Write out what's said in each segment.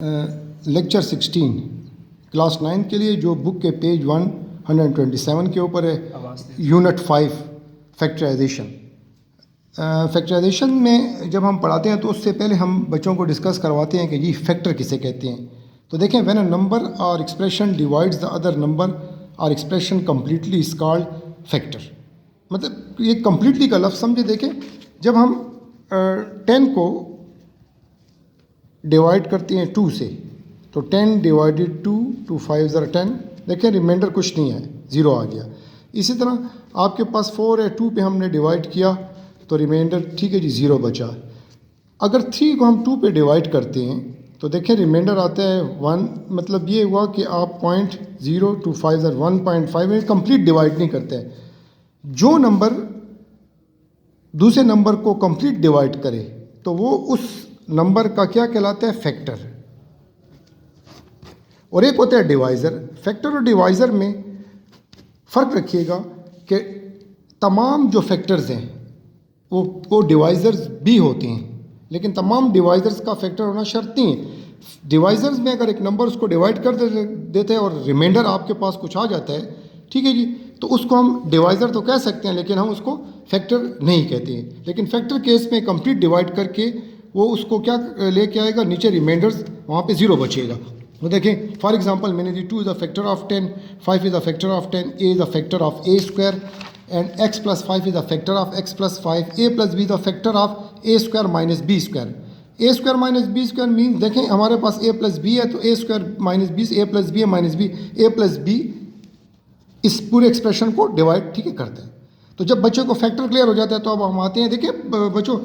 Lecture 16 class 9 के लिए जो बुक के पेज 127 के ऊपर है यूनिट 5 फैक्टराइजेशन। फैक्टराइजेशन में जब हम पढ़ाते हैं तो उससे पहले हम बच्चों को डिस्कस करवाते हैं कि जी फैक्टर किसे कहते हैं। तो देखें, when a number or expression divides the other number or expression completely is called factor. मतलब ये कम्प्लीटली का लफ्ज़ समझे। देखें, जब हम 10 को डिवाइड करते हैं 2 से, तो 10 डिवाइडेड 2 5 ज़रा 10। देखें, रिमाइंडर कुछ नहीं है, ज़ीरो आ गया। इसी तरह आपके पास 4 है, 2 पे हमने डिवाइड किया तो रिमाइंडर ठीक है जी, ज़ीरो बचा। अगर 3 को हम 2 पे डिवाइड करते हैं तो देखें रिमाइंडर आता है 1। मतलब ये हुआ कि आप 0.0 2 5 1.5 में कंप्लीट डिवाइड नहीं करते हैं। जो नंबर दूसरे नंबर को कंप्लीट डिवाइड करे तो वो उस नंबर का क्या कहलाता है? फैक्टर। और एक होता है डिवाइज़र। फैक्टर और डिवाइज़र में फ़र्क रखिएगा कि तमाम जो फैक्टर्स हैं वो डिवाइज़र्स भी होते हैं, लेकिन तमाम डिवाइज़र्स का फैक्टर होना शर्त नहीं है। डिवाइज़र्स में अगर एक नंबर उसको डिवाइड कर देते हैं और रिमाइंडर आपके पास कुछ आ जाता है, ठीक है जी, तो उसको हम डिवाइज़र तो कह सकते हैं, लेकिन हम उसको फैक्टर नहीं कहते हैं। लेकिन फैक्टर केस में कंप्लीट डिवाइड करके वो उसको क्या लेके आएगा, नीचे रिमाइंडर्स, वहाँ पे ज़ीरो बचेगा। तो देखें, फॉर एग्जांपल मैंने दी 2 is the factor of 10, 5 is the factor of 10, a is the factor of a square and x plus 5 is the factor of x plus 5, a plus b is the factor of a square minus b square. a square minus b square means देखें हमारे पास a plus b है, तो a square minus b से a plus b है minus b, a plus b इस पूरे expression को divide ठीक है करते हैं। तो जब बच्चों को फैक्टर क्लियर हो जाता है तो अब हम आते हैं। देखिए बच्चों,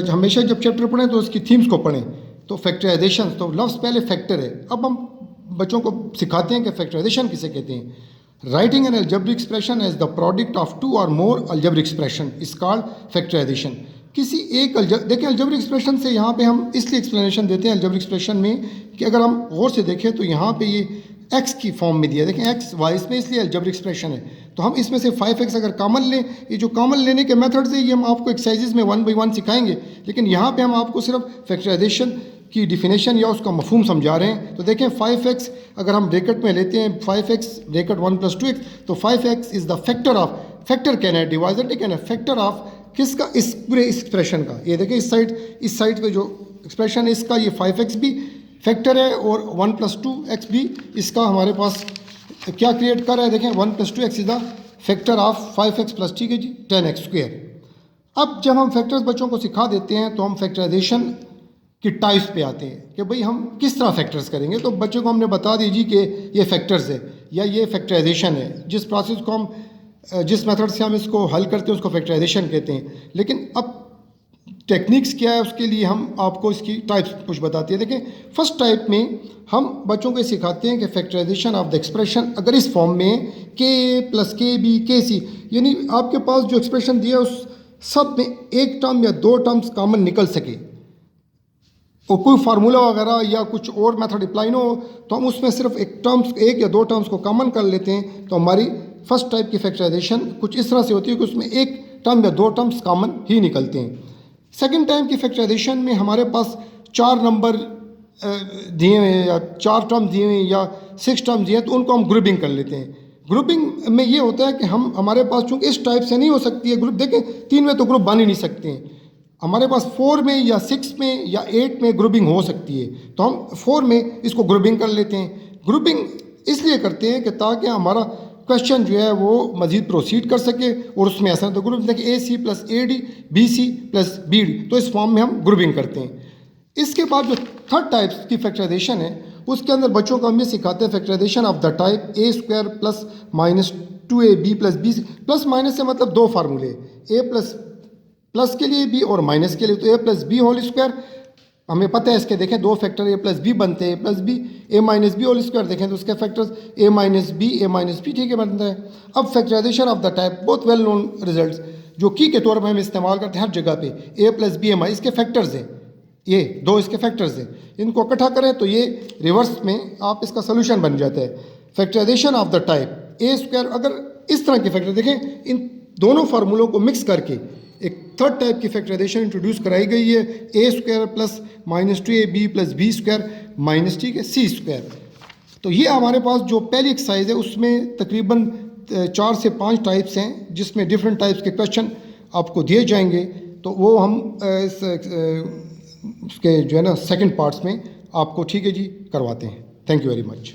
हमेशा जब चैप्टर पढ़ें तो उसकी थीम्स को पढ़ें। तो फैक्टराइजेशन, तो लफ्ज़ पहले फैक्टर है। अब हम बच्चों को सिखाते हैं कि फैक्टराइजेशन किसे कहते हैं। Writing an algebraic expression as the product of 2 or more algebraic expression is called factorisation. किसी एक देखिए अलजेब्रिक एक्सप्रेशन से यहाँ पे हम इसलिए एक्सप्लेनेशन देते हैं अलजेब्रिक एक्सप्रेशन में कि अगर हम गौर से देखें तो यहाँ पे ये x की फॉर्म में दिया। देखें x y इसमें इसलिए अलजेब्रिक एक्सप्रेशन है। तो हम इसमें से 5x अगर कॉमन लें, ये जो कॉमन लेने के मेथड्स है ये हम आपको एक्सरसाइजेज में 1 बाई 1 सिखाएंगे, लेकिन यहाँ पे हम आपको सिर्फ फैक्टराइजेशन की डिफिनेशन या उसका मफहूम समझा रहे हैं। तो देखें 5x अगर हम ब्रैकेट में लेते हैं 5x ब्रैकेट 1 प्लस 2x, तो 5x is the factor of, factor कहना है, डिवाइजर नहीं कहना है, फैक्टर ऑफ किसका? इस पूरे एक्सप्रेशन का। ये देखें इस साइड पे जो एक्सप्रेशन है इसका, ये 5x भी फैक्टर है और 1 प्लस 2x भी इसका हमारे पास क्या क्रिएट कर रहा है। देखें 1 plus 2x is the factor of 5x plus ठीक है जी 10x स्क्वायर। अब जब हम फैक्टर्स बच्चों को सिखा देते हैं तो हम फैक्टराइजेशन की टाइप्स पे आते हैं कि भाई हम किस तरह फैक्टर्स करेंगे। तो बच्चों को हमने बता दीजिए कि ये फैक्टर्स है या ये फैक्टराइजेशन है। जिस प्रोसेस को हम जिस मेथड से हम इसको हल करते हैं उसको फैक्टराइजेशन कहते हैं। लेकिन अब टेक्निक्स क्या है उसके लिए हम आपको इसकी टाइप्स कुछ बताते हैं। देखें फर्स्ट टाइप में हम बच्चों को सिखाते हैं कि फैक्टराइजेशन ऑफ द एक्सप्रेशन अगर इस फॉर्म में k प्लस के बी के सी, यानी आपके पास जो एक्सप्रेशन दिया है उस सब में एक टर्म या 2 टर्म्स कॉमन निकल सके और कोई फार्मूला वगैरह या कुछ और मेथड अप्लाई ना हो, तो हम उसमें सिर्फ एक या 2 टर्म्स को कॉमन कर लेते हैं। तो हमारी फर्स्ट टाइप की फैक्टराइजेशन कुछ इस तरह से होती है कि उसमें एक टर्म या 2 टर्म्स कॉमन ही निकलते हैं। सेकेंड टाइम की फैक्टराइजेशन में हमारे पास 4 नंबर दिए हुए हैं या 4 टर्म दिए हुए हैं या 6 टर्म दिए हैं, तो उनको हम ग्रुपिंग कर लेते हैं। ग्रुपिंग में ये होता है कि हमारे पास चूँकि इस टाइप से नहीं हो सकती है ग्रुप, देखें 3 में तो ग्रुप बन ही नहीं सकते हैं, हमारे पास 4 में या 6 में या 8 में ग्रुपिंग हो सकती है, तो हम 4 में इसको ग्रुपिंग कर लेते हैं। ग्रुपिंग इसलिए करते हैं कि ताकि हमारा क्वेश्चन जो है वो मजीद प्रोसीड कर सके और उसमें ऐसा तो ग्रुप देखिए A C plus A D B C plus B D, तो इस फॉर्म में हम ग्रुपिंग करते हैं। इसके बाद जो थर्ड टाइप की फैक्टराइजेशन है उसके अंदर बच्चों को हम ये सिखाते हैं factorization of the type A square plus minus 2ab plus B. Plus minus से मतलब 2 फार्मूले, ए प्लस के लिए बी और माइनस के लिए। तो ए प्लस बी होल स्क्वायर हमें पता है इसके, देखें 2 फैक्टर ए प्लस बी बनते हैं, प्लस बी ए माइनस बी होल स्क्वायर, देखें तो उसके फैक्टर्स ए माइनस बी ठीक है बनता है। अब फैक्टराइजेशन ऑफ द टाइप बहुत वेल नोन रिजल्ट्स जो की के तौर पर हम इस्तेमाल करते हैं हर जगह पे, ए प्लस बी एम आई इसके फैक्टर्स हैं, ये 2 इसके फैक्टर्स हैं, इनको इकट्ठा करें तो ये रिवर्स में आप इसका सोल्यूशन बन जाता है। Factorization of the type A square, अगर इस तरह के फैक्टर देखें इन दोनों फार्मूलों को मिक्स करके एक थर्ड टाइप की फैक्टराइजेशन इंट्रोड्यूस कराई गई है, A square plus minus 2ab plus B square. Minus, ठीक है, सी स्क्वायर। तो ये हमारे पास जो पहली एक्सरसाइज है उसमें तकरीबन 4 से 5 टाइप्स हैं, जिसमें डिफरेंट टाइप्स के क्वेश्चन आपको दिए जाएंगे। तो वो हम उसके जो है ना सेकंड पार्ट्स में आपको, ठीक है जी, करवाते हैं। Thank you very much.